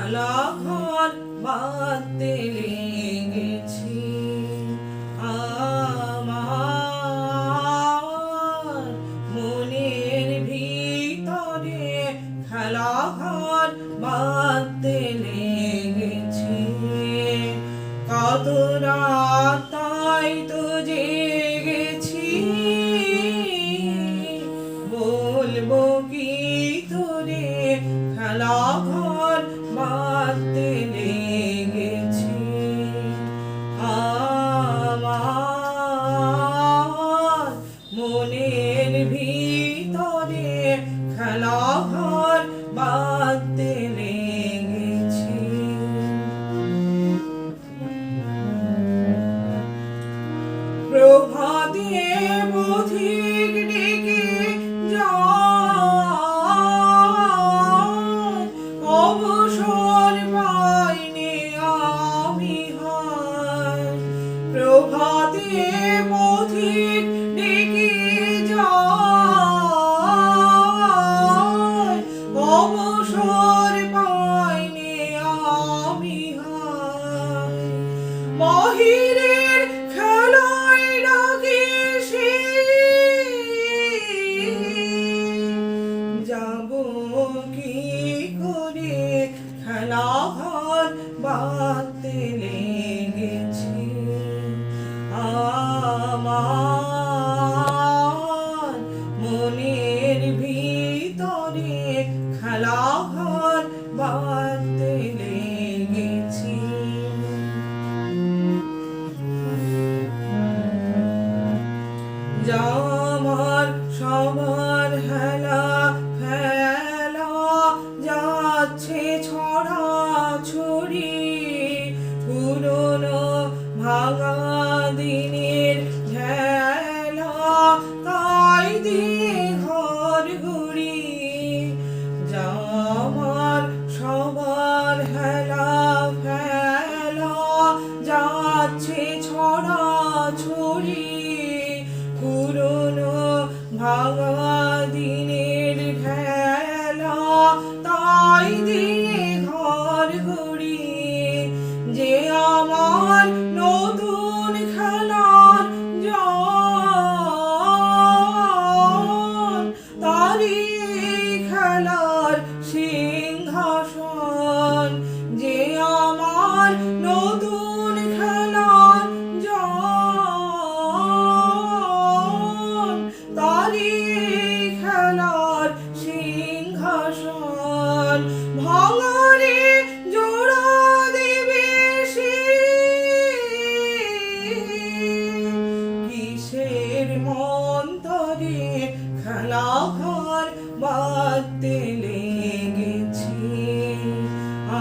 খেলা ঘর বাঁধতে লেগেছি। আমার মনের ভিতরে খেলা ঘর বাঁধতে লেগেছি। কত রাত তাই তো জেগেছি, বলবো কি তোরে খেলা ঘর বাঁধতে লেগেছি। আমার মনের ভিতরে খেলা ঘর বাঁধতে লেগেছি। প্রভাতে পথিক ডেকে যায়, অবসর পাইনি আমি হায়। প্রভাতে পথিক ডেকে যায়, অবসর পাইনি আমি হায়। বাহিরের খেলায় ডাকে সে, যাব কি করে খেলা ঘর বাঁধতে লেগেছি। আমার মনের ভিতরে খেলা ঘর বাঁধতে লেগেছি। আমার সবার হেলা ফেলা যাচ্ছে ছড়া ছড়ি, পুরনো ভাঙা দিনের ঝেলা তাই দিয়ে ঘর ঘুরি। আমার সবার হেলা ফেলা যাচ্ছে ছড়া ছড়ি, পুরনো ভাঙা দিনের খেলা তাই দিয়ে ঘর ঘুরি। যে আমার নতুন খেলার জন, তারই খেলার সিংহাসন। যে আমার নতুন খেলার জন, তারই খেলার সিংহাসন। ভাঙারে জোড়া দেবে সে, কিসের মন্তরে খেলা ঘর বাঁধতে লেগেছি।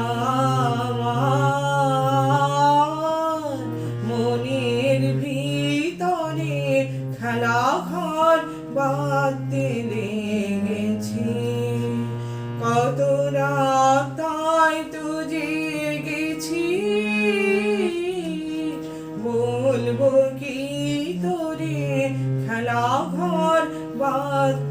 আমার মনের ভিতরে খেলা ঘর বাঁধতে লেগেছি। কত রাত তাই তো জেগেছি, বলবো কি তোরে খেলা ঘর বাঁধতে